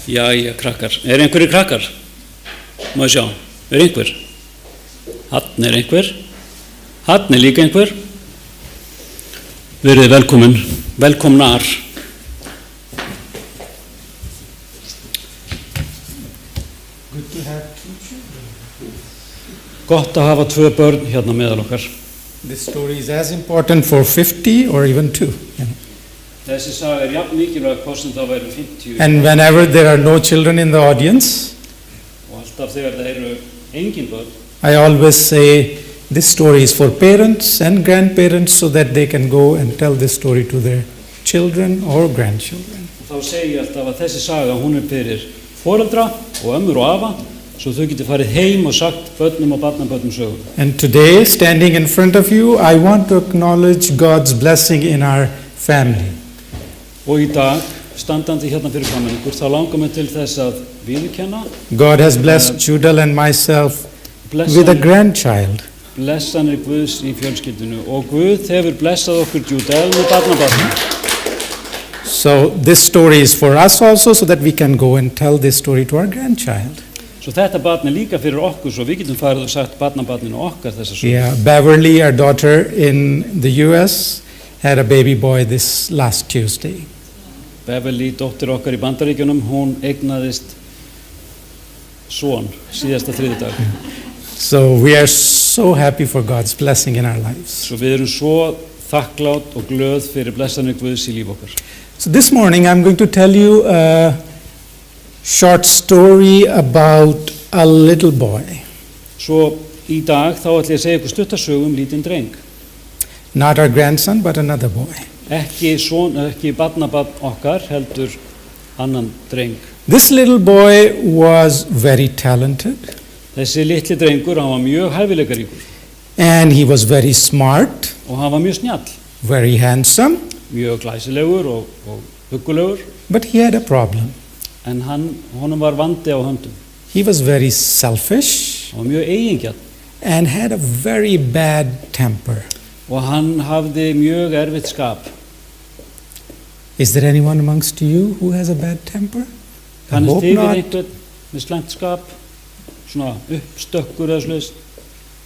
Jæja, krakkar. Einhverjir krakkar? Má ég sjá. Einhver? Hann einhver. Hann líka einhver. Verið velkomin. Velkomnar. Good to have two children. Gott að hafa 2 börn hérna meðal okkar. This story is as important for 50 or even 2. Þessi saga jafn mikilvæg hvort sem það væru 50. And whenever there are no children in the audience, Og alltaf þegar það eru engin börn, I always say this story is for parents and grandparents so that they can go and tell this story to their children or grandchildren. Þá segi ég alltaf að þessi saga hún fyrir foreldra og ömmur og afa, svo þau geti farið heim og sagt börnum og barnabörnum sögur. And today, standing in front of you, I want to acknowledge God's blessing in our family. Og í dag, standandi hérna fyrir framan ykkur, þá langar mig til þess að viðurkenna God has blessed Judel and myself with a grandchild. blessanir Guðs í fjölskyldinu og Guð hefur blessað okkur Judel með barnabarn. So this story is for us also so that we can go and tell this story to our grandchild. Svo þetta barn líka fyrir okkur, svo við getum farið og sagt barnabarninu okkar þessa sögur. Yeah, Beverly, our daughter in the US, had a baby boy this last Tuesday. Beverly, dóttir okkar í Bandaríkjunum, hún eignaðist son síðasta þriðjudag. So we are so happy for God's blessing in our lives. Svo við erum svo þakklát og glöð fyrir blessanir Guðs í líf okkar. So this morning I'm going to tell you a short story about a little boy. Svo í dag þá ætla ég að segja ykkur stutta sögu lítinn dreng. Not our grandson, but another boy. Ekki barnabarn okkar, heldur annan dreng. This little boy was very talented. Þessi litli drengur, hann var mjög hæfileikaríkur. And he was very smart, Og hann var mjög snjall, very handsome, mjög glæsilegur og huggulegur. but he had a problem. En honum var vandi á höndum. He was very selfish Hann var mjög eigingjarn. and had a very bad temper. Og hann hafði mjög erfitt skap. Is there anyone amongst you who has a bad temper? I Kannist hope þið við not. einhvern með slæmt skap? Svona uppstökkur eða svoleiðis.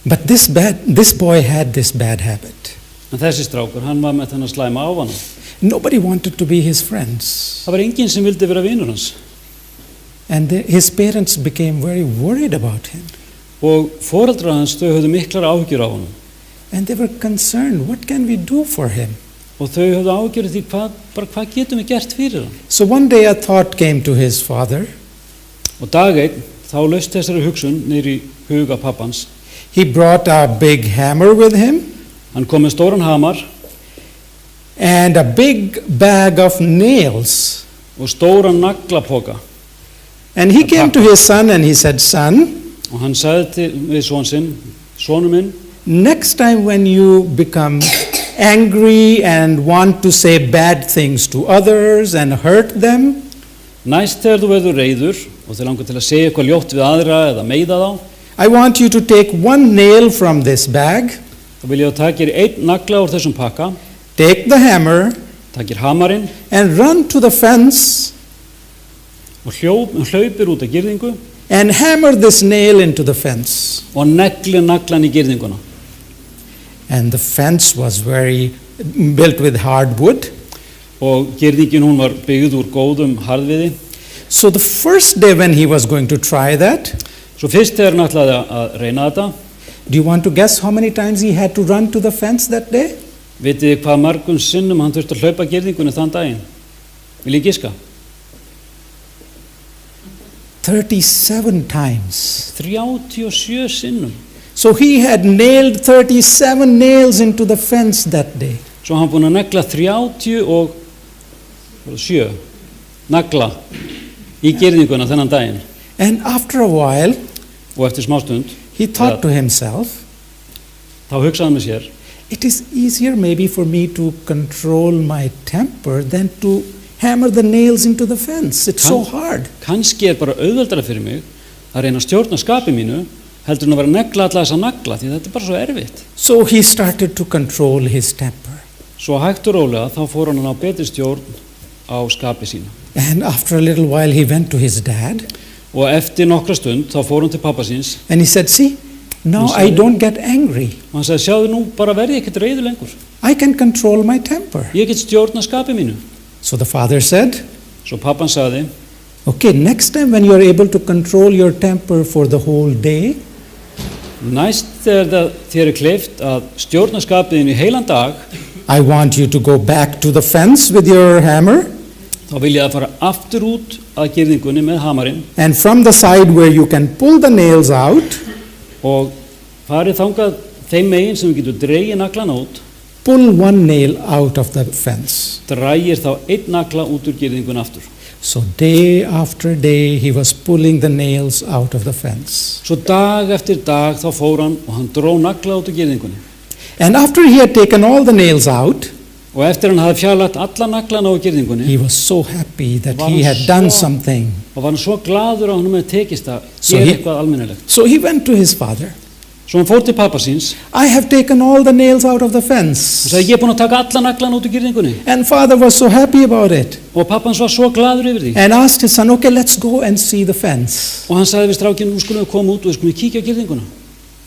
But this boy had this bad habit. En þessi strákur, hann var með þennan slæma ávana. Nobody wanted to be his friends. Það var enginn sem vildi vera vinur hans. And his parents became very worried about him. Og foreldrar hans, þau höfðu miklar áhyggjur á honum. And they were concerned, what can we do for him? Og þau höfðu áhyggjur af því hvað getum við gert fyrir hann. So one day a thought came to his father. Og dag einn, þá laust þessari hugsun niður í huga pappans. He brought a big hammer with him Hann kom með stóran hamar and a big bag of nails. og stóran naglapoka. And he came to his son and he said, son, Og hann sagði við son sinn, sonur minn, next time when you become angry and want to say bad things to others and hurt them, næst þegar þú verður reiður og þið langar til að segja eitthvað ljótt við aðra eða meiða þá, I want you to take one nail from this bag, þá vil ég að takir einn nagla úr þessum pakka, take the hammer takir hamarinn and run to the fence og hlaupir út af girðingu and hammer this nail into the fence. og neglir naglan í girðinguna. And the fence was built with hardwood. Og girðingin hún var byggð úr góðum harðviði. So the first day when he was going to try that, Svo fyrst þegar hann ætlaði að reyna þetta, do you want to guess how many times he had to run to the fence that day? vitið þið hvað margum sinnum hann þurfti að hlaupa girðingunni þann daginn? Vil ég giska? 37 times. 37 sinnum. So he had nailed 37 nails into the fence that day. Svo hann búinn að negla 37 nagla í girðinguna þennan daginn. And after a while, Og eftir smástund, he thought to himself, þá hugsaði hann með sér, it is easier maybe for me to control my temper than to hammer the nails into the fence. It's so hard. kannski bara auðveldara fyrir mig að reyna að stjórna skapi mínu heldur en að vera að negla alla þessa nagla, því þetta bara svo erfitt. So he started to control his temper. Svo hægt og rólega þá fór hann á betri stjórn á skapi sína. And after a little while he went to his dad Og eftir nokkra stund þá fór hann til pappa síns and he said, see, now Hann I sagði- don't get angry. og hann sagði, sjáðu nú, bara verði ekkert reiður lengur. I can control my temper. Ég get stjórna skapi mínu. So the father said, Svo pappan sagði, okay, next time when you are able to control your temper for the whole day, næst þegar þér kleift að stjórna skapið þínu í heilan dag, I want you to go back to the fence with your hammer þá vil ég að fara aftur út að girðingunni með hamarinn and from the side where you can pull the nails out, og farið þangað þeim megin sem við getum dregið naglana út, pull one nail out of the fence. drægir þá einn nagla út úr girðingunni aftur. So day after day he was pulling the nails out of the fence. Svo dag eftir dag þá fór hann og hann dró nagla út úr girðingunni. And after he had taken all the nails out, Og eftir hann hafði fjarlægt alla naglana á girðingunni, he was so happy that Var he hann had done svo- something. og var hann svo gladur að hann með tekist að So gera he- eitthvað almennilegt. So he went to his father. Svo hann fór til pappa síns I have taken all the nails out of the og fence. sagði, ég er búinn að taka alla naglana út úr girðingunni. And father was so happy about it Og pappa hans var svo gladur yfir því. and asked his son, okay, let's go and see the fence. Og hann sagði við strákinn, nú skulum við koma út og við skulum kíkja á girðinguna.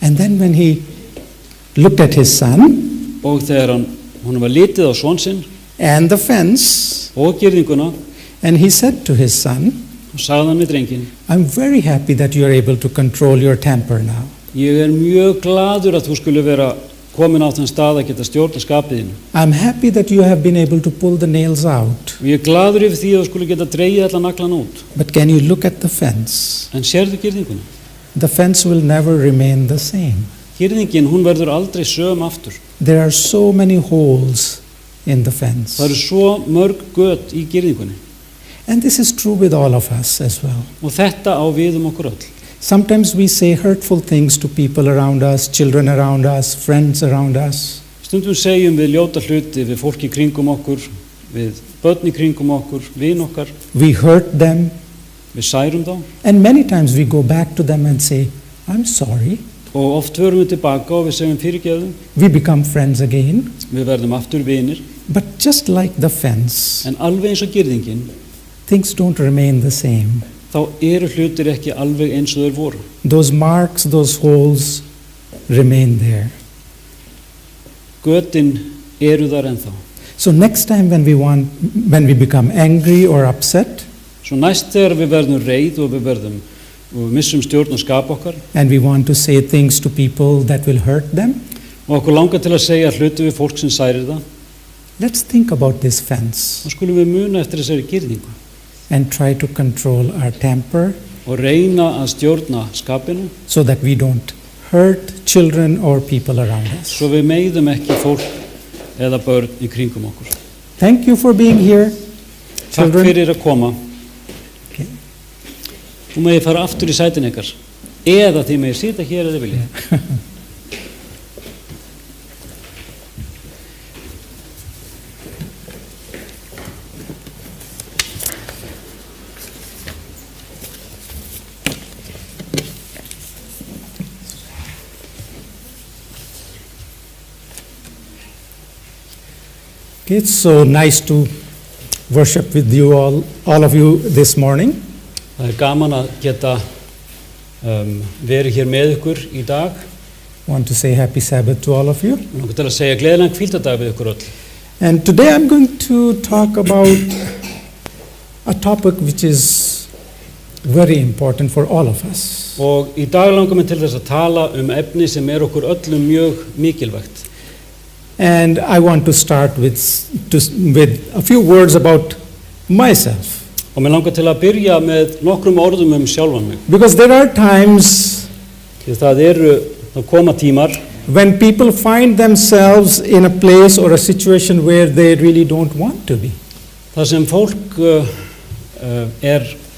And then when he looked at his son Og þegar hann var litið á son sinn and the fence, og girðinguna, and he said to his son, og sagði hann við drenginn, I'm very happy that you are able to control your temper now. ég er mjög gladur að þú skulle vera komin á þann stað að geta stjórna skapið þínu. I'm happy that you have been able to pull the nails out. Og ég er gladur yfir því að þú skulle geta dreigið alla naglana út. But can you look at the fence? En sérðu girðinguna? The fence will never remain the same. Girðingin, hún verður aldrei söm aftur. There are so many holes in the fence. Það eru svo mörg göt í girðingunni. And this is true with all of us as well. Og þetta á við okkur öll. Sometimes we say hurtful things to people around us, children around us, friends around us. Stundum segjum við ljóta hluti við fólki kringum okkur, við börn í kringum okkur, vin okkar, We hurt them, við særum þá and many times we go back to them and say, I'm sorry. og oft förum við tilbaka og við segjum fyrirgefðu, We become friends again. við verðum aftur vinir, But just like the fence, en alveg eins og girðingin, things don't remain the same. þá eru hlutir ekki alveg eins og þeir voru. Those marks, those holes remain there. Götin eru þar ennþá. So next time when we become angry or upset, Svo næst þegar við verðum reið og og við missum stjórn og skap okkar and we want to say things to people that will hurt them, og okkur langar til að segja hluti við fólk sem særir það, let's think about this fence þá skulum við muna eftir þessari girðingu and try to control our temper og reyna að stjórna skapinu so that we don't hurt children or people around us. svo við meiðum ekki fólk eða börn í kringum okkur. Thank you for being here, Takk children. fyrir að koma. Okay. Þú megið fara aftur í sætin ykkar eða þið megið sita hér eða vilja. It's so nice to worship with you all of you this morning. Það gaman að geta verið hér með ykkur í dag. Want to say happy Sabbath to all of you. Ég langar til að segja gleðilegan hvíldardag við ykkur öll. And today I'm going to talk about a topic which is very important for all of us. Og í dag langar mig til þess að tala efni sem okkur öllum mjög mikilvægt. And I want to start with a few words about myself. Og mér langar til að byrja með nokkrum orðum sjálfan mig. Because there are times Því það koma tímar when people find themselves in a place or a situation where they really don't want to be. þar sem fólk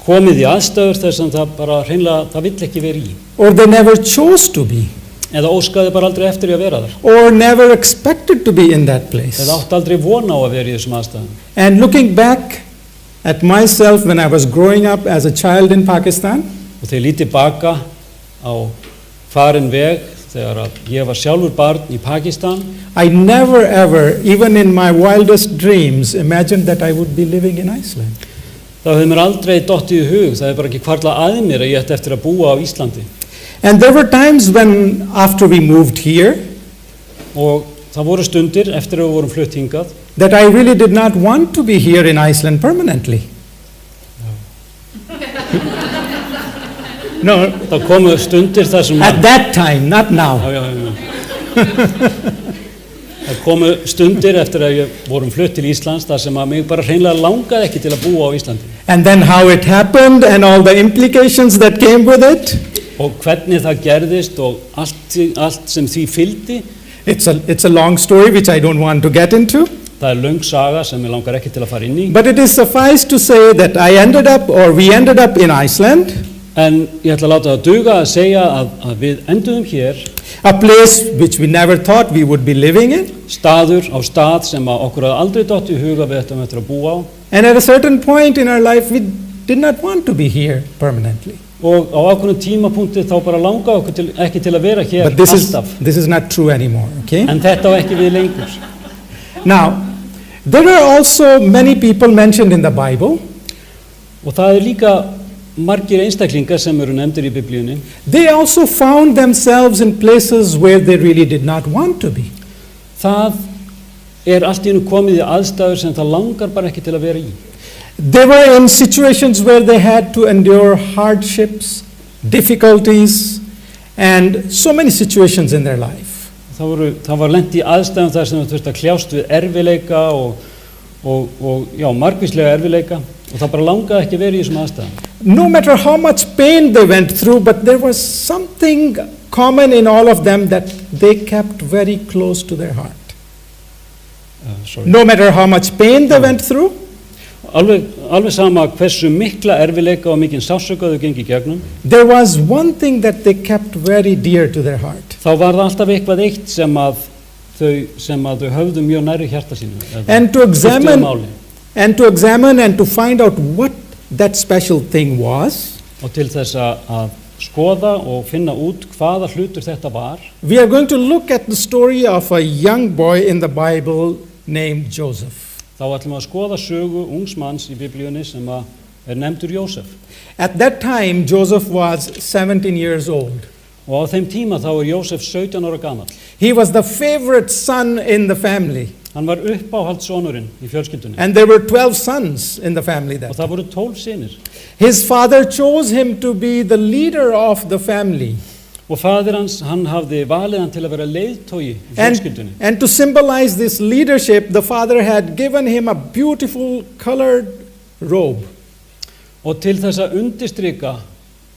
komið í aðstæður þess að það bara hreinlega það vill ekki vera í. Or they never chose to be. Eða óskaði bara aldrei eftir að vera þar. Or never expected to be in that place. Eða átti aldrei von á að vera í þessum aðstæðum. And looking back at myself when I was growing up as a child in Pakistan, Og þegar lítið baka á farin veg þegar að ég var sjálfur barn í Pakistan, I never ever, even in my wildest dreams, imagined that I would be living in Iceland. þá hefði mér aldrei dottið í hug, það hefði bara ekki hvarflað að mér að ég ætti eftir að búa á Íslandi. And there were times when, after we moved here, Og það voru stundir eftir að við vorum flutt hingað, that I really did not want to be here in Iceland permanently. No, það komu stundir þar sem at that time, not now. Það komu stundir eftir að við vorum flutt til Íslands þar sem að mig bara hreinlega langaði ekki til að búa á Íslandi. And then how it happened and all the implications that came with it. Og hvernig það gerðist og allt sem því fylgdi. It's a long story which I don't want to get into. Það löng saga sem ég langar ekki til að fara inn í. But it is suffice to say that we ended up in Iceland. En ég ætla að láta það duga að segja að við enduðum hér. A place which we never thought we would be living in. Staður á stað sem að okkur hafði aldrei dottið í hug að við ættum eftir að búa á. And at a certain point in our life we did not want to be here permanently. Og á ákveðnum tímapunkti þá bara langaði okkur ekki til að vera hér alltaf. But this is not true anymore, okay? En þetta á ekki við lengur. Now, there are also many people mentioned in the Bible. Og það líka margir einstaklingar sem eru nefndir í Biblíunni. They also found themselves in places where they really did not want to be. Það allt í einu komið í aðstæður sem það langar bara ekki til að vera í. They were in situations where they had to endure hardships, difficulties, and so many situations in their life. Það var lent í aðstæðum þar sem það þurfti að kljást við erfiðleika og margvíslega erfiðleika og það bara langaði ekki að vera í þessum aðstæðum. No matter how much pain they went through, but there was something common in all of them that they kept very close to their heart. No matter how much pain they went through, alveg sama hversu mikla erfiðleika og mikinn sársauka þau gengu í gegnum. There was one thing that they kept very dear to their heart. Þá var það alltaf eitthvað eitt sem að þau höfðu mjög nærri hjarta sínu. And to examine and to find out what that special thing was. Og til þess að skoða og finna út hvaða hlutur þetta var. We are going to look at the story of a young boy in the Bible named Joseph. Þá ætlum við að skoða sögu ungs manns í Biblíunni sem nefndur Jósef. At that time Joseph was 17 years old. Og á þeim tíma þá Jósef 17 ára gamall. He was the favorite son in the family. Hann var uppáhaldssonurinn í fjölskyldunni. And there were 12 sons in the family that. Og það voru 12 synir. His father chose him to be the leader of the family. Og faðir hans, hann hafði valið hann til að vera leiðtogi í fjölskyldunni. And to symbolize this leadership, the father had given him a beautiful colored robe. Og til þess að undirstrika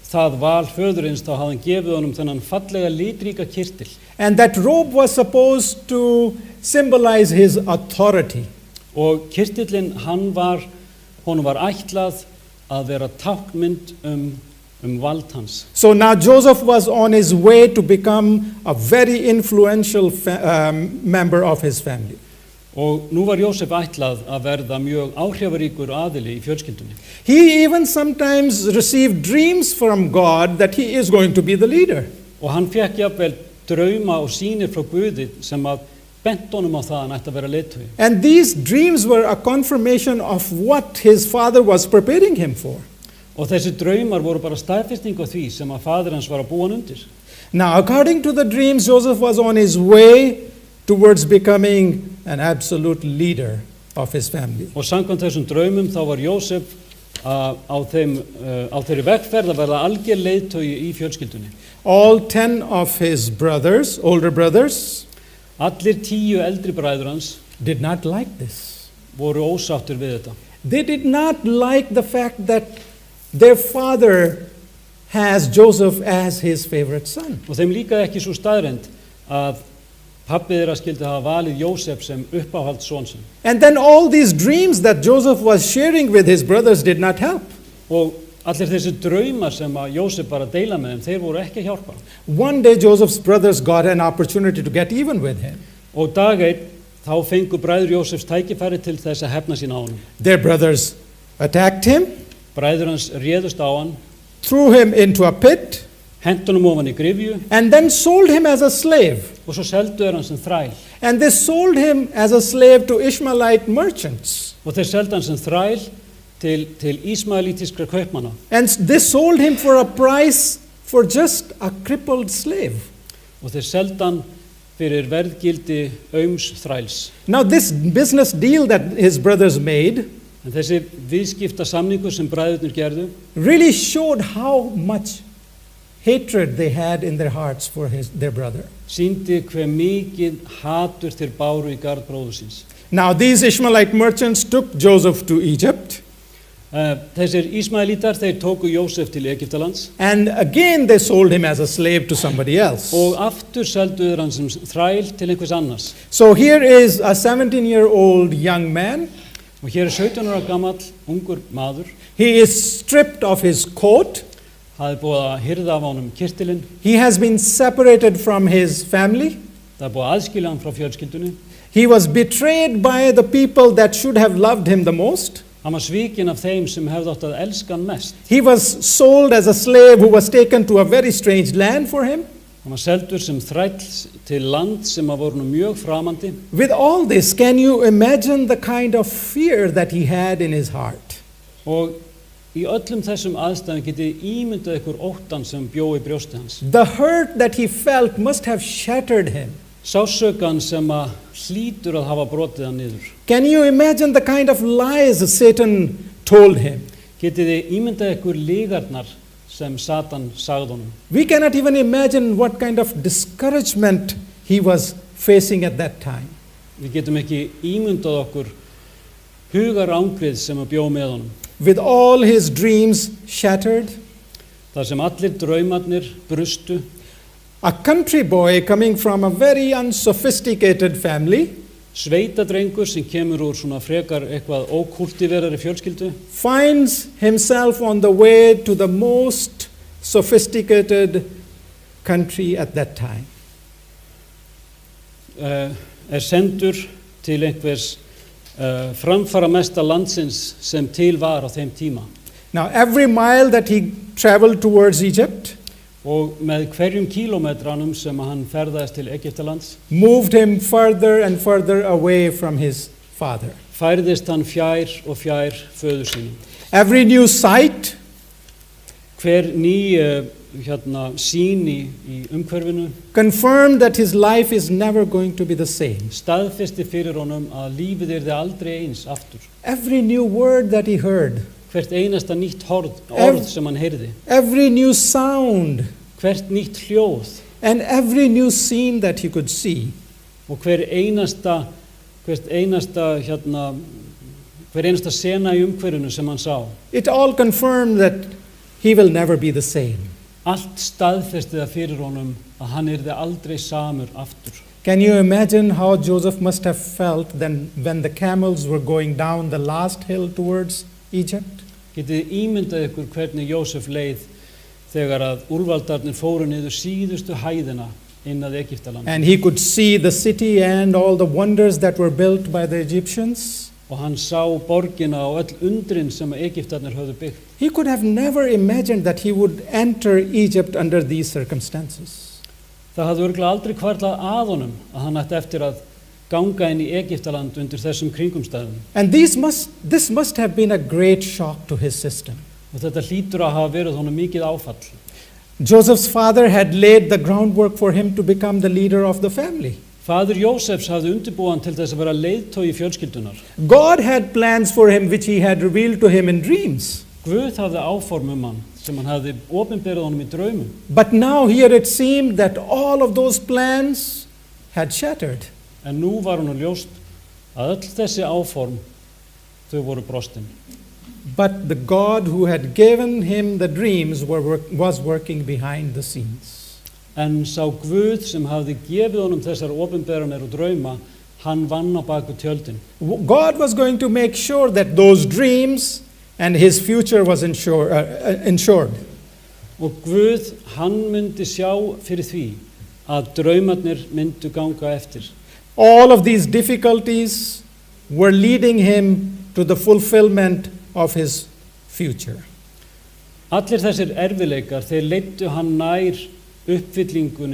það val föðurins þá hafði hann gefið honum þennan fallega litríka kyrtil. And that robe was supposed to symbolize his authority. Og kyrtillinn honum var ætlað að vera táknmynd vald hans. So now Joseph was on his way to become a very influential member of his family. Og nú var Jósef ætlað að verða mjög áhrifaríkur aðili í fjölskyldunni. He even sometimes received dreams from God that he is going to be the leader. Og hann fékk jafnvel drauma og sýnir frá Guði sem að bent honum á það að hann ætti að vera leiðtogi. And these dreams were a confirmation of what his father was preparing him for. Og þessi draumar voru bara staðfesting á því sem að faðir hans var að búa hann undir. Now, according to the dreams, Joseph was on his way towards becoming an absolute leader of his family. Og samkvæmt þessum draumum þá var Jósef á þeirri vegferð að verða alger leiðtogi í fjölskyldunni. All 10 of his brothers, older brothers, allir 10 eldri bræður hans did not like this. Voru ósáttir við þetta. They did not like the fact that their father has Joseph as his favorite son. Og þeim líkaði ekki svo staðreynd að pabbi þeirra skildi hafa valið Jósef sem uppáhaldsson sinn. And then all these dreams that Joseph was sharing with his brothers did not help. Og allir þessi draumar sem að Jósef bara deila með þeim, þeir voru ekki að hjálpa. One day Joseph's brothers got an opportunity to get even with him. Og dag einn þá fengu bræður Jósefs tækifæri til þess að hefna sín á honum. Their brothers attacked him. Bræður hans réðust á hann. Threw him into a pit. Hentu honum ofan í gryfju. And then sold him as a slave. Og svo seldu þeir hann sem þræl. And they sold him as a slave to Ishmaelite merchants. Og þeir seldu hann sem þræl til ísmaelítískra kaupmanna. And they sold him for a price for just a crippled slave. Og þeir seldu hann fyrir verðgildi aums þræls. Now this business deal that his brothers made En þessi viðskipta samningur sem bræðurnir gerðu really showed how much hatred they had in their hearts for their brother. sýndi hve mikið hatur þeir báru í garð bróður síns. Now these Ishmaelite merchants took Joseph to Egypt. Þessir Ísmaelítar, þeir tóku Jósef til Egyptalands And again they sold him as a slave to somebody else. og aftur seldu þeir hann sem þræl til einhvers annars. So here is a 17-year-old young man. Og hér 17 ára gamall, ungur maður. He is stripped of his coat. Það búið að hirða af honum kyrtilinn. He has been separated from his family. Það búið að aðskilja hann frá fjölskyldunni. He was betrayed by the people that should have loved him the most. Hann var svikinn af þeim sem hefði átt að elska hann mest. He was sold as a slave who was taken to a very strange land for him. Hann var seldur sem þræll til land sem að voru nú mjög framandi. With all this, can you imagine the kind of fear that he had in his heart? Og í öllum þessum aðstæðum getið ímyndað ykkur óttan sem bjó í brjósti hans. The hurt that he felt must have shattered him. Sásökan sem að hlýtur að hafa brotið hann niður. Can you imagine the kind of lies Satan told him? Getið þið ímyndað ykkur lygarnar sem Satan sagði honum. We cannot even imagine what kind of discouragement he was facing at that time. Við getum ekki ímyndað okkur hugarangrið sem að bjó með honum. With all his dreams shattered, Þar sem allir draumarnir brustu, a country boy coming from a very unsophisticated family sveitadrengur sem kemur úr svona frekar eitthvað ókultiverari fjölskyldu, finds himself on the way to the most sophisticated country at that time. Sendur til einhvers framfaramesta landsins sem til var á þeim tíma. Now, every mile that he traveled towards Egypt Og með hverjum kílómetranum sem hann ferðaðist til Egyptalands, moved him further and further away from his father. færðist hann fjær og fjær föður sínum. Every new sight, Hver ný sýn í umhverfinu confirmed that his life is never going to be the same. staðfesti fyrir honum að lífið yrði aldrei eins aftur. Every new word that he heard, Hvert einasta nýtt orð sem hann heyrði, every new sound, hvert nýtt hljóð and every new scene that he could see og hver einasta sena í umhverfinu sem hann sá, it all confirmed that he will never be the same. allt staðfesti það fyrir honum að hann yrði aldrei samur aftur. Can you imagine how Joseph must have felt then when the camels were going down the last hill towards Egypt? Getið ímyndað ykkur hvernig Jósef leið þegar að úlfaldarnir fóru niður síðustu hæðina inn að Egyptaland. And he could see the city and all the wonders that were built by the Egyptians. Og hann sá borgina og öll undrin sem Egyptarnir höfðu byggt. He could have never imagined that he would enter Egypt under these circumstances. Það hafði örugglega aldrei hvarflað að honum að hann ætti eftir að ganga inn í Egyptaland undir þessum kringumstæðum. And this must have been a great shock to his system. Og þetta hlýtur að hafa verið honum mikið áfall. Joseph's father had laid the groundwork for him to become the leader of the family. Faður Jósefs hafði undirbúið hann til þess að vera leiðtogi fjölskyldunar. God had plans for him which he had revealed to him in dreams. Guð hafði áform hann sem hann hafði opinberað honum í draumum. But now here it seemed that all of those plans had shattered. En nú var honum ljóst að öll þessi áform, þau voru brostin. But the God who had given him the dreams was working behind the scenes. En sá Guð sem hafði gefið honum þessar opinberanir og drauma, hann vann á baku tjöldin. God was going to make sure that those dreams and his future was ensured. Og Guð, hann myndi sjá fyrir því að draumarnir myndu ganga eftir. All of these difficulties were leading him to the fulfillment of his future. Allir þessir erfileikar, þeir leiddu hann nær uppfyllingu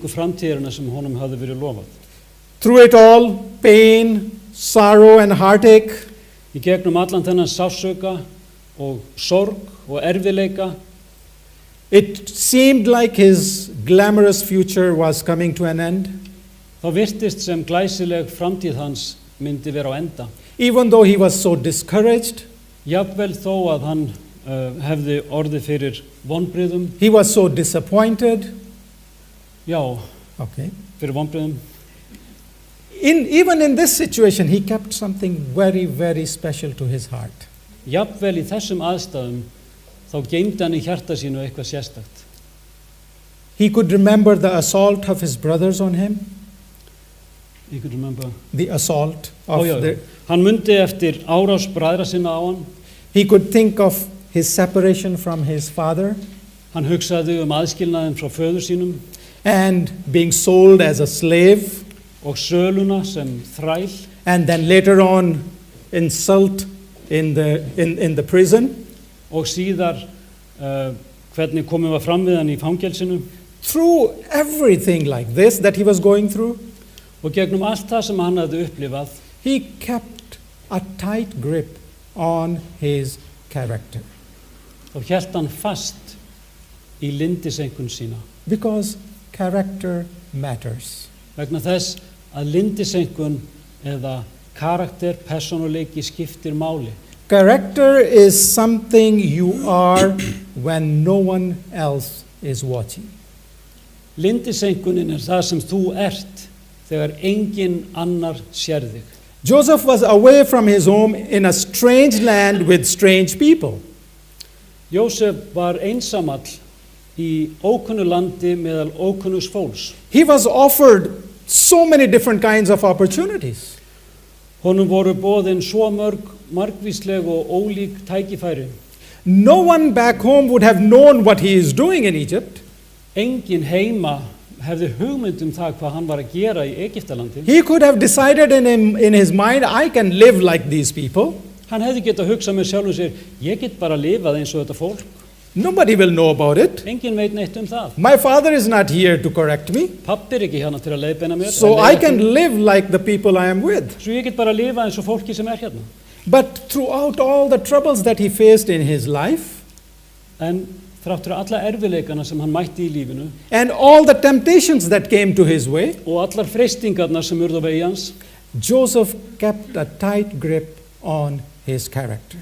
framtíðarinnar sem honum hafði verið lofað. Through it all, pain, sorrow and heartache, Í Í gegnum allan þennan sársauka og sorg og erfiðleika it seemed like his glamorous future was coming to an end. þá virtist sem glæsileg framtíð hans myndi vera á enda. Even though he was so discouraged, Jafnvel þó að hann hefði orðið fyrir vonbrigðum, he was so disappointed. já, Okay. fyrir vonbrigðum, Even in this situation, he kept something very, very special to his heart. jafnvel í þessum aðstæðum þá geymdi hann í hjarta sínu eitthvað sérstakt. He could remember the assault of his brothers on him, You could remember. the assault of the... Hann mundi eftir árás bræðra sinna á hann. He could think of his separation from his father Hann hugsaði aðskilnaðinn frá föður sínum and being sold as a slave, og söluna sem þræl and then later on insult in the prison. og síðar hvernig komið var fram við hann í fangelsinu. Through everything like this that he was going through, Og gegnum allt það sem hann hafði upplifað, he kept a tight grip on his character þá hélt hann fast í lyndiseinkun sína. because character matters. Vegna þess að lyndiseinkun eða karakter, persónuleiki skiptir máli. Character is something you are when no one else is watching. Lyndiseinkunin það sem þú ert þegar engin annar sér þig. Joseph was away from his home in a strange land with strange people. Jósef var einsamall í ókunnu landi meðal ókunnugs fólks. He was offered so many different kinds of opportunities. Honum voru boðin svo margvísleg og ólík tækifæri. No one back home would have known what he is doing in Egypt. Engin heima hefði hugmynd það hvað hann var að gera í Egyptalandi. He could have decided in his mind, I can live like these people. Hann hefði getað hugsað með sjálfum sér, ég get bara lifað eins og þetta fólk. Nobody will know about it. Engin veit neitt það. My father is not here to correct me. Pabbi ekki hérna til að leiðbeina mér. So I can live like the people I am with. Svo ég get bara lifað eins og fólki sem hérna. But throughout all the troubles that he faced in his life, En þráttur alla erfiðleikana sem hann mætti í lífinu and all the temptations that came to his way, og allar freistingarnar sem urðu á vegi hans, Joseph kept a tight grip on his character.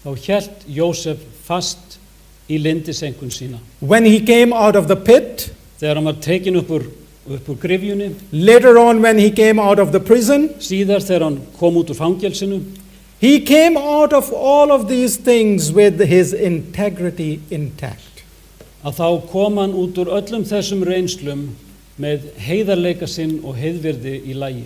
þá hélt Jósef fast í lyndiseinkun sína. When he came out of the pit, Þegar hann var tekinn upp úr gryfjunni, later on when he came out of the prison, síðar þegar hann kom út úr fangelsinu, he came out of all of these things with his integrity intact. að þá kom hann út úr öllum þessum reynslum með heiðarleika sinn og heiðvirði í lagi.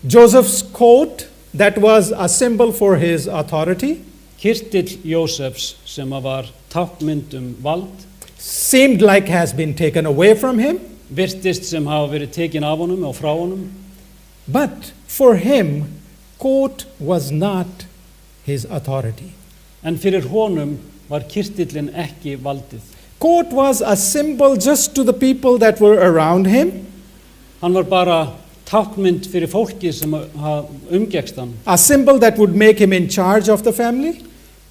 Joseph's coat, that was a symbol for his authority, Kyrtill Jósefs sem var táknmynd vald, seemed like has been taken away from him. virtist sem hafa verið tekin af honum og frá honum. But for him, coat was not his authority. En fyrir honum var kyrtillin ekki valdið. Coat was a symbol just to the people that were around him, Hann var bara táknmynd fyrir fólki sem umgekkst hann. a symbol that would make him in charge of the family.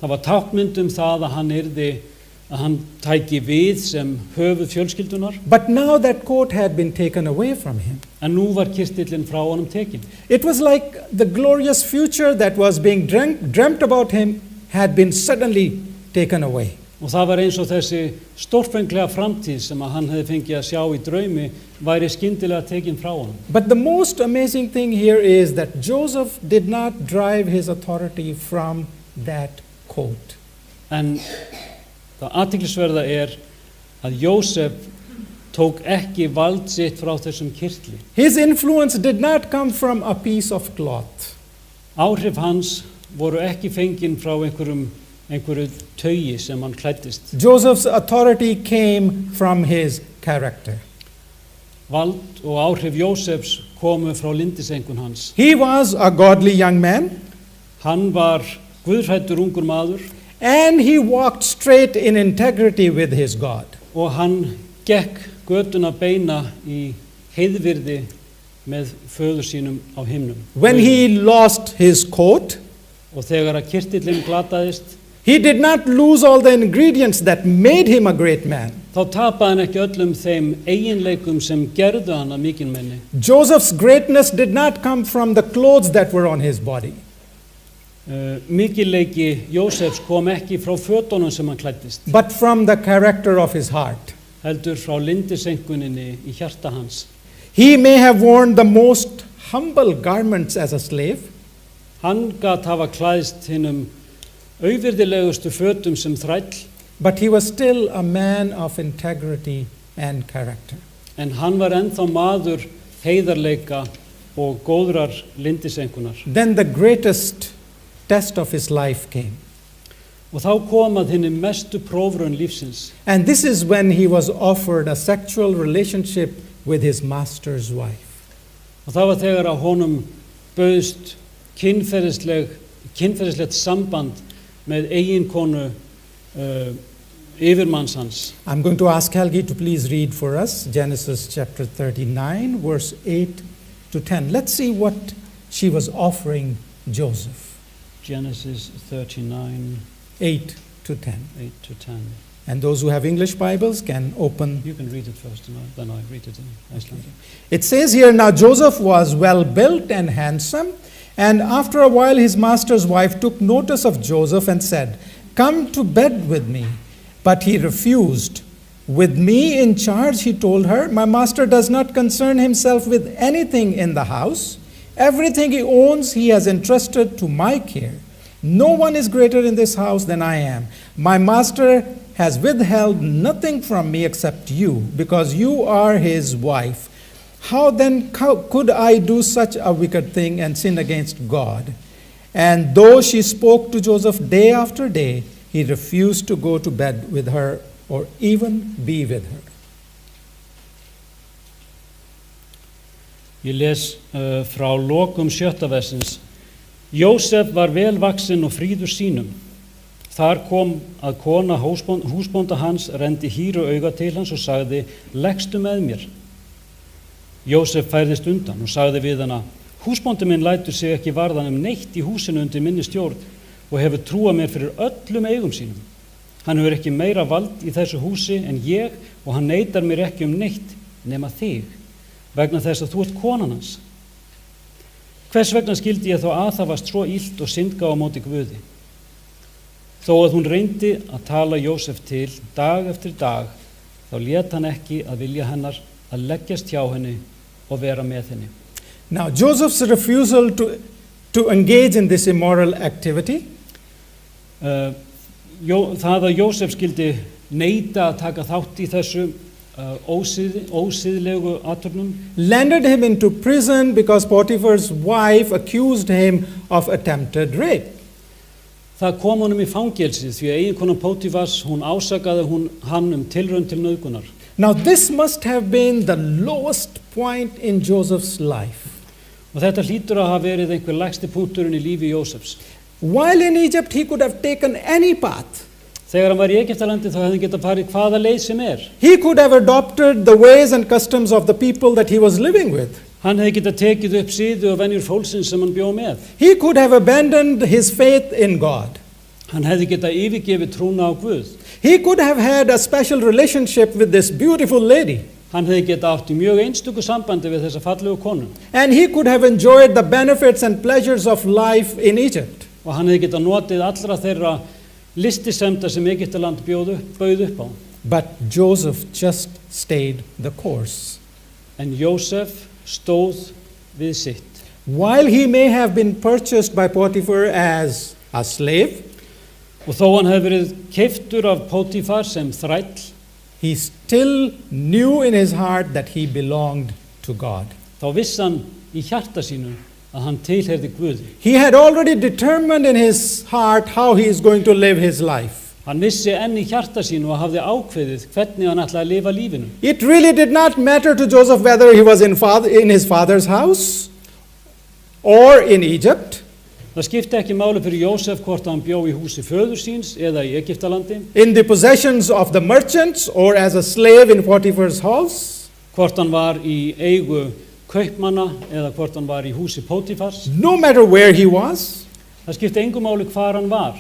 Það var táknmynd það að hann tæki við sem höfuð fjölskyldunar. But now that coat had been taken away from him. En nú var kyrtillin frá honum tekin. It was like the glorious future that was being dreamt about him had been suddenly taken away. Og það var eins og þessi stórfenglega framtíð sem hann hefði fengið að sjá í draumi væri skyndilega tekin frá honum. But the most amazing thing here is that Joseph did not drive his authority from that coat. En það athyglisverða að Jósef tók ekki vald sitt frá þessum kyrtli. His influence did not come from a piece of cloth. Áhrif hans voru ekki fengin frá einhverju taugi sem hann klæddist. Joseph's authority came from his character. Vald og áhrif Jósefs komu frá lyndiseinkun hans. He was a godly young man, Hann var guðhræddur ungur maður and he walked straight in integrity with his God. og hann gekk götuna beina í heiðvirði með föður sínum á himnum. When he lost his coat, Og þegar að kirtillinn glataðist, he did not lose all the ingredients that made him a great man. þá tapaði hann ekki öllum þeim eiginleikum sem gerðu hann að mikilmenni. Joseph's greatness did not come from the clothes that were on his body. Mikilleiki Jósefs kom ekki frá fötunum sem hann klæddist, But from the character of his heart. heldur frá lindisenkuninni í hjarta hans. He may have worn the most humble garments as a slave, Hann gat hafa klæðst hinum auvirðilegustu fötum sem þræll, but he was still a man of integrity and character. en hann var ennþá maður heiðarleika og góðrar lindisenkunar. Then the greatest test of his life came. Og þá kom að hinni mestu prófraun lífsins. And this is when he was offered a sexual relationship with his master's wife. Og það var þegar að honum bauðst kynferðislegt samband með eiginkonu yfirmanns hans. I'm going to ask Helgi to please read for us Genesis chapter 39, verse 8 to 10. Let's see what she was offering Joseph. Genesis 39, 8 to 10. 8 to 10. And those who have English Bibles can open. You can read it first, then I read it in Icelandic. It says here, now Joseph was well built and handsome, and after a while his master's wife took notice of Joseph and said, "Come to bed with me." But he refused. "With me in charge," he told her, "my master does not concern himself with anything in the house. Everything he owns he has entrusted to my care. No one is greater in this house than I am. My master has withheld nothing from me except you, because you are his wife. How then could I do such a wicked thing and sin against God?" And though she spoke to Joseph day after day, he refused to go to bed with her or even be with her. Ég les frá lokum 7. versins. Jósef var vel vaxinn og fríður sínum. Þar kom að kona húsbónda hans, renndi hýru auga til hans og sagði, "Leggstu með mér." Jósef færðist undan og sagði við hana, "Húsbóndi minn lætur sig ekki varðan neitt í húsinu undir minni stjórn og hefur trúað mér fyrir öllum eigum sínum. Hann hefur ekki meira vald í þessu húsi en ég og hann neitar mér ekki neitt nema þig, vegna þess að þú ert konan hans. Hvers vegna skildi ég þá aðhafast svo illt og syndga á móti Guði?" Þó að hún reyndi að tala Jósef til dag eftir dag, þá lét hann ekki að vilja hennar að leggjast hjá henni og vera með henni. Now, Joseph's refusal to engage in this immoral activity Það að Jósef skildi neita að taka þátt í þessu ósiðlegu athöfnum landed him into prison because Potiphar's wife accused him of attempted rape. Það kom honum í fangelsi því að eiginkona Pótifars, hún ásakaði hann tilraun til nauðgunar. Now, this must have been the lowest point in Joseph's life. Og þetta hlýtur að hafa verið einhver lægsti punkturinn í lífi Jósefs. While in Egypt, he could have taken any path. Þegar hann var í Egyptalandi þá hefði hann getað farið hvaða leið sem He could have adopted the ways and customs of the people that he was living with. Hann hefði getað tekið upp siði og venjur fólksins sem hann bjó með. He could have abandoned his faith in God. Hann hefði getað yfirgefið trúna á Guð. He could have had a special relationship with this beautiful lady. Hann hefði getað átt í mjög einstöku sambandi við þessa fallegu konu. And he could have enjoyed the benefits and pleasures of life in Egypt. Og hann hefði getað notið allra þeirra listisemda sem Egyptaland bauð upp á. But Joseph just stayed the course. En Jósef stóð við sitt. While he may have been purchased by Potiphar as a slave, Og þó hann hefði verið keyptur af Pótifar sem þræll, he still knew in his heart that he belonged to God. þá vissi hann í hjarta sínu að hann tilheyrði Guði. He had already determined in his heart how he is going to live his life. Hann vissi enn í hjarta sínu og hafði ákveðið hvernig hann ætlaði að lifa lífinu. It really did not matter to Joseph whether he was in his father's house or in Egypt, Það skipti ekki máli fyrir Jósef hvort hann bjó í húsi föður síns eða í Egyptalandi, in the possessions of the merchants or as a slave in Potiphar's house. hvort hann var í eigu kaupmanna eða hvort hann var í húsi Pótifars. No matter where he was, Það skipti engu máli hvar hann var.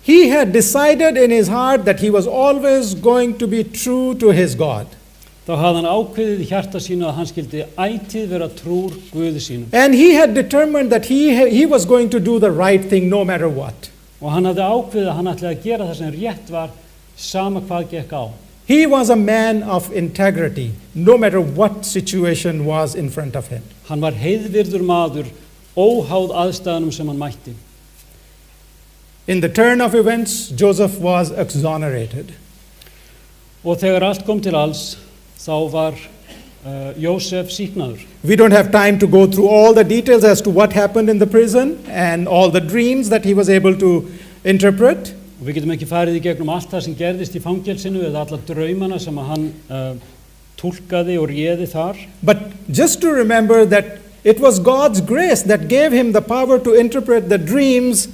He had decided in his heart that he was always going to be true to his God. Þá hafði hann ákveðið í hjarta sínu að hann skildi ætíð vera trúr Guði sínum. And he had determined that he was going to do the right thing no matter what. Og hann hafði ákveðið að hann ætlaði að gera það sem rétt var, sama hvað gekk á. He was a man of integrity, no matter what situation was in front of him. Hann var heiðvirður maður, óháð aðstæðunum sem hann mætti. In the turn of events, Joseph was exonerated. Og þegar allt kom til alls, þá var Jósef sýknaður. We don't have time to go through all the details as to what happened in the prison and all the dreams that he was able to interpret. Og við getum ekki farið í gegnum allt það sem gerðist í fangelsinu eða alla draumana sem hann túlkaði og réði þar. But just to remember that it was God's grace that gave him the power to interpret the dreams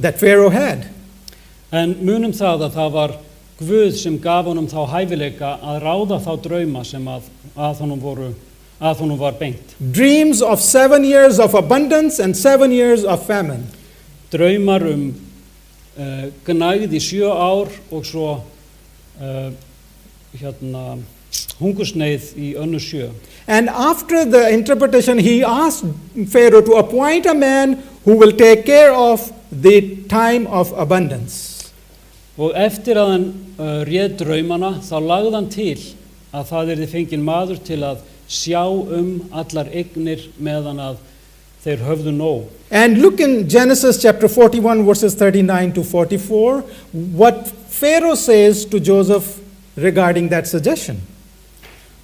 that Pharaoh had. En munum það að það var Guð sem gaf honum þá hæfileika að ráða þá drauma sem að honum var beint. Dreams of 7 years of abundance and 7 years of famine. Draumar gnægð í 7 ár og svo hungursneið í önnur 7. And after the interpretation, he asked Pharaoh to appoint a man who will take care of the time of abundance. Og eftir að hann réð draumana, þá lagði hann til að það yrði fenginn maður til að sjá allar eignir meðan að þeir höfðu nóg. And look in Genesis chapter 41 verses 39 to 44, what Pharaoh says to Joseph regarding that suggestion.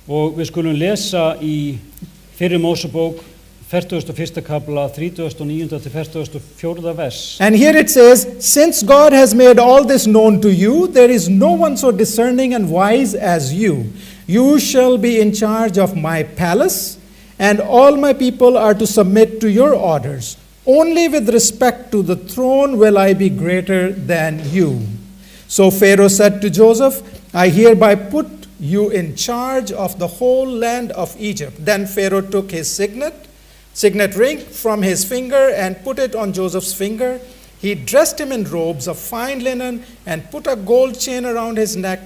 Og við skulum lesa í fyrri Mósebók 41. kapla 39. til 44. vers. And here it says, since God has made all this known to you, there is no one so discerning and wise as you. You shall be in charge of my palace, and all my people are to submit to your orders. Only with respect to the throne will I be greater than you. So Pharaoh said to Joseph, I hereby put you in charge of the whole land of Egypt. Then Pharaoh took his signet ring from his finger and put it on Joseph's finger. He dressed him in robes of fine linen and put a gold chain around his neck.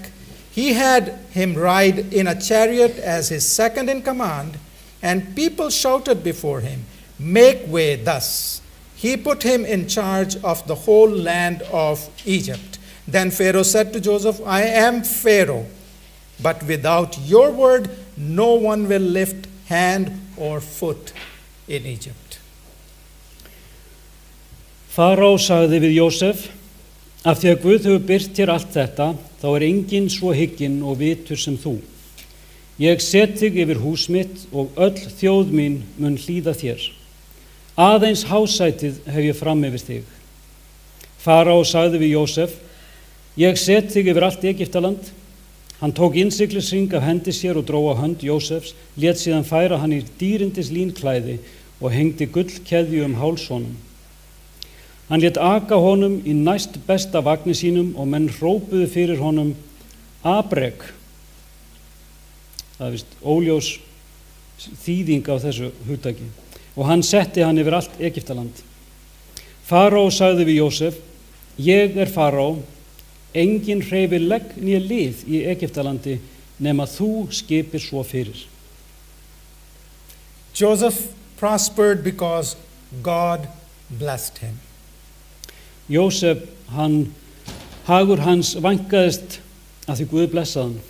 He had him ride in a chariot as his second in command, and people shouted before him, make way thus. He put him in charge of the whole land of Egypt. Then Pharaoh said to Joseph, I am Pharaoh, but without your word, no one will lift hand or foot in Egypt. Farao sagði við Jósef, af því að Guð hefur birt þér allt þetta, þá enginn svo hygginn og vitur sem þú. Ég set þig yfir hús mitt og öll þjóð mín mun hlýða þér. Aðeins hásætið hef ég fram yfir þig. Farao sagði við Jósef, ég set þig yfir allt Egyptaland. Hann tók innsiglisring af hendi sér og dró á hönd Jósefs, lét síðan færa hann í dýrindis línklæði og hengdi gullkeðju háls honum. Hann lét aka honum í næst besta vagni sínum og menn hrópuðu fyrir honum abrek. Það er víst óljós þýðing á þessu hugtaki. Og hann setti hann yfir allt Egyptaland. Farao sagði við Jósef, ég er Farao, enginn hreyfir legg né lið í Egyptalandi nema þú skipir svo fyrir. Joseph prospered because God blessed him. Jósef, hagur hans vænkaðist af því Guð blessaði hann.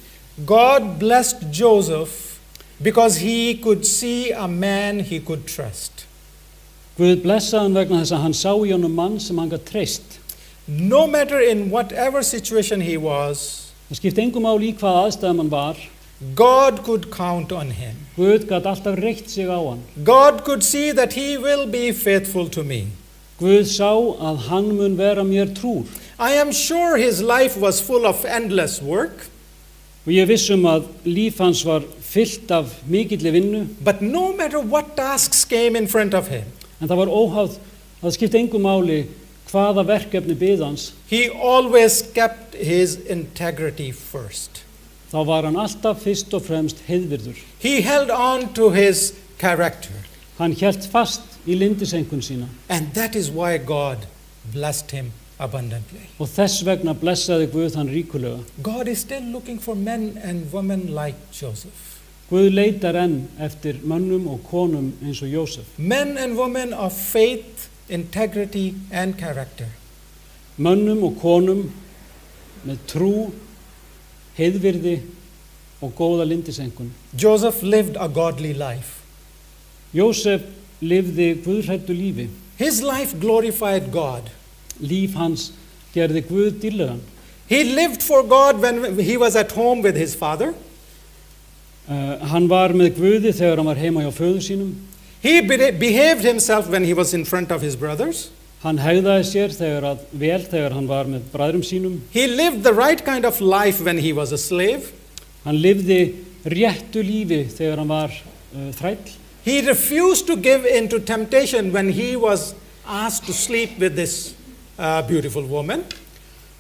God blessed Joseph because he could see a man he could trust. Guð blessaði hann vegna þess að hann sá í honum mann sem hann gat treyst. No matter in whatever situation he was, Það skipti engu máli í hvaða aðstæðum hann var. God could count on him. Guð gat alltaf reitt sig á hann. God could see that he will be faithful to me. Guð sá að hann mun vera mér trúr. I am sure his life was full of endless work. Og ég viss að líf hans var fyllt af mikilli vinnu. But no matter what tasks came in front of him, En það var óháð, það skipti engu máli hvaða verkefni biðu hans. he always kept his integrity first. Þá var hann alltaf fyrst og fremst heiðvirður. He held on to his character. Hann hélt fast í lyndiseinkun sína. And that is why God blessed him abundantly. Og þess vegna blessaði Guð hann ríkulega. God is still looking for men and women like Joseph. Guð leitar enn eftir mönnum og konum eins og Jósef. Men and women of faith, integrity, and character. Mönnum og konum með trú, heiðvirði og góða lindisengun. Joseph lived a godly life. Jósef lifði guðhræddu lífi. His life glorified God. Líf hans gerði Guð dýrlegan. He lived for God when he was at home with his father. Hann var með Guði þegar hann var heima hjá föður sínum. He behaved himself when he was in front of his brothers. Hann hegðaði sér þegar hann var með bræðrum sínum. He lived the right kind of life when he was a slave. Hann lifði réttu lífi þegar hann var þræll. He refused to give in to temptation when he was asked to sleep with this beautiful woman.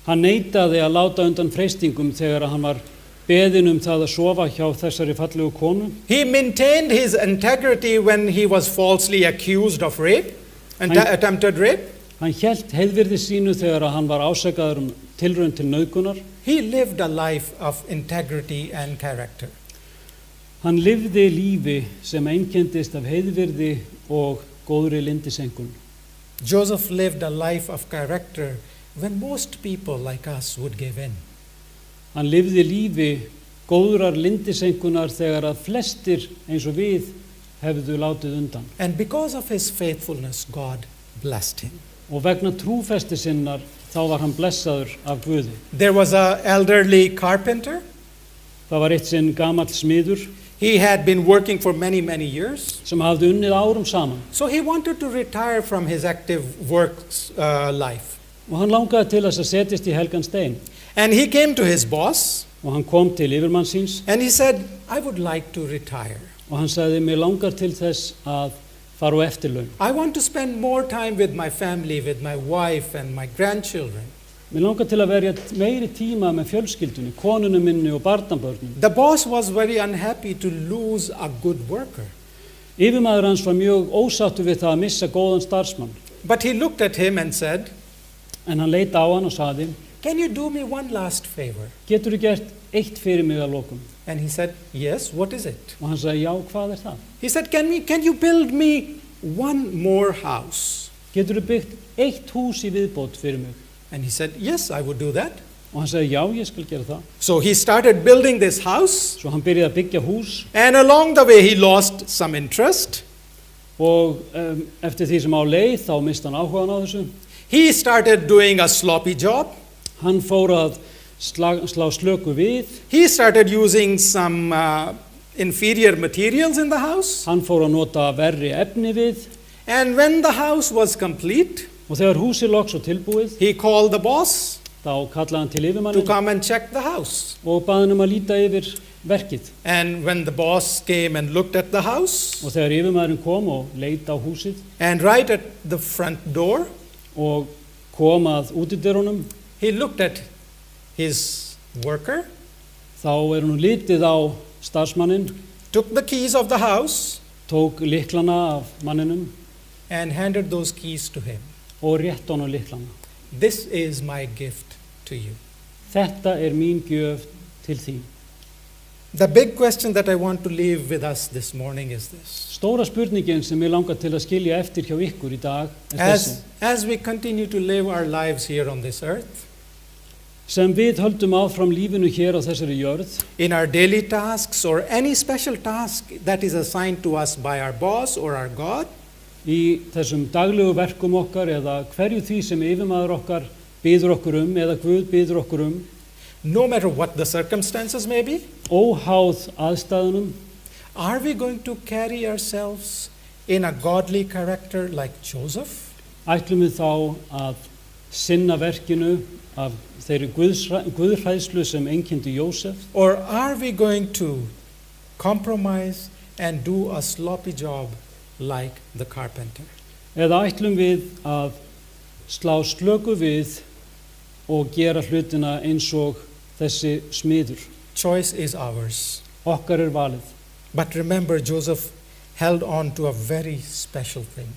Hann neitaði að láta undan freistingum þegar hann var beðinn það að sofa hjá þessari fallegu konu. He maintained his integrity when he was falsely accused of rape and attempted rape. Hann hélt heiðvirði sínu þegar hann var ásakaður tilraun til nauðgunar. He lived a life of integrity and character. Hann lifði lífi sem einkenndist af heiðvirði og góðri lindisengun. Joseph lived a life of character when most people like us would give in. Hann lifði lífi góðrar lindisengunar þegar að flestir eins og við hefðu látið undan. And because of his faithfulness, God blessed him. Og vegna trúfesti sinnar þá var hann blessaður af Guði. There was an elderly carpenter. Það var eitt sinn gamall smiður. He had been working for many years. Sem hafði unnið árum saman. So he wanted to retire from his active work life. Og hann langaði til þess að setjast í helgan stein. And he came to his boss. Og hann kom til yfirmann síns. And he said, I would like to retire. Og hann sagði, mér langar til þess að fara á eftirlaun. I want to spend more time with my family, with my wife and my grandchildren. Mér langar til að verja meiri tíma með fjölskyldunni, konunum minni og barnabörnum. The boss was very unhappy to lose a good worker. Yfirmaður hans var mjög ósáttur við það að missa góðan starfsmann. But he looked at him and said, En hann leit á hann og sagði, can you do me one last favor? Geturðu gert eitt fyrir mig að lokum? And he said, yes, what is it? Og hann sagði, já, hvað það? He said, can you build me one more house? Geturðu byggt eitt hús í viðbót fyrir mig? And he said, yes, I would do that. Og hann sagði, já, ég skal gera það. So he started building this house. Svo hann byrjaði að byggja hús. And along the way he lost some interest. Og eftir því sem á leið þá misti hann áhugann á þessu. He started doing a sloppy job. Hann fór að slá slöku við. He started using some inferior materials in the house. Hann fór að nota verri efni við. And when the house was complete, og þegar húsið loks og tilbúið, he called the boss þá kallaði hann til to yfirmannin come and check the house. og bað hann að líta yfir verkið. And when the boss came and looked at the house, Og þegar yfirmaðurinn kom og leit á húsið and right at the front door, og kom að útidyrunum, he looked at his worker, þá hún litið á starfsmanninn, took the keys of the house, tók lyklana af manninum and handed those keys to him. og rétt honum lyklana. This is my gift to you. Þetta mín gjöf til þín. The big question that I want to leave with us this morning is this. Stóra spurningin sem ég langar til að skilja eftir hjá ykkur í dag þessi. As we continue to live our lives here on this earth, Sem við höldum áfram lífinu hér á þessari jörð, in our daily tasks or any special task that is assigned to us by our boss or our God, í þessum daglegu verkum okkar eða hverju því sem yfirmaður okkar biður okkur eða Guð biður okkur no matter what the circumstances may be, óháð aðstæðunum, are we going to carry ourselves in a godly character like Joseph? ætlum við þá að sinna verkinu af þeirri guðhræðslu sem einkenndi Jósef, Or are we going to compromise and do a sloppy job like the carpenter? eða ætlum við að slá slöku við og gera hlutina eins og þessi smiður. Choice is ours. Okkar valið. But remember, Joseph held on to a very special thing.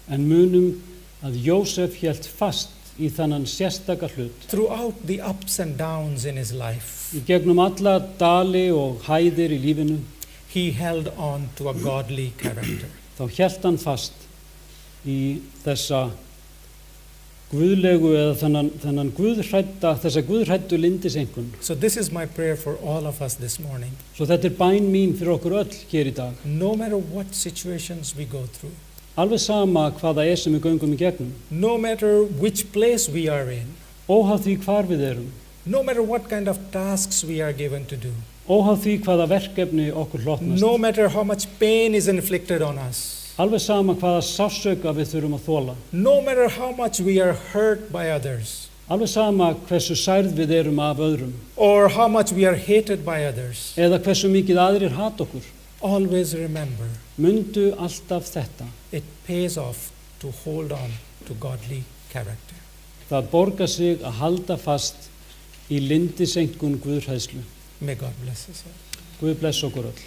En munum að Jósef hélt fast í þennan sérstaka hlut. Throughout the ups and downs in his life, Í gegnum alla dali og hæðir í lífinu, he held on to a godly character. þá hélt hann fast í þessa guðlegu eða þessa guðhræddu lyndiseinkunn. So this is my prayer for all of us this morning. Svo þetta bæn mín fyrir okkur öll hér í dag. No matter what situations we go through, Alveg sama hvað það sem við göngum í gegnum, no matter which place we are in, óháð því hvar við erum, no matter what kind of tasks we are given to do, óháð því hvaða verkefni okkur hlotnast, no matter how much pain is inflicted on us, alveg sama hvaða sársauka við þurfum að þola, no matter how much we are hurt by others, alveg sama hversu særð við erum af öðrum, or how much we are hated by others, eða hversu mikið aðrir hata okkur, always remember, mundu alltaf þetta. it pays off to hold on to godly character. Það borgar sig að halda fast í lyndiseinkunn guðhræðslu. May God bless us all. Guð bless okkur öll.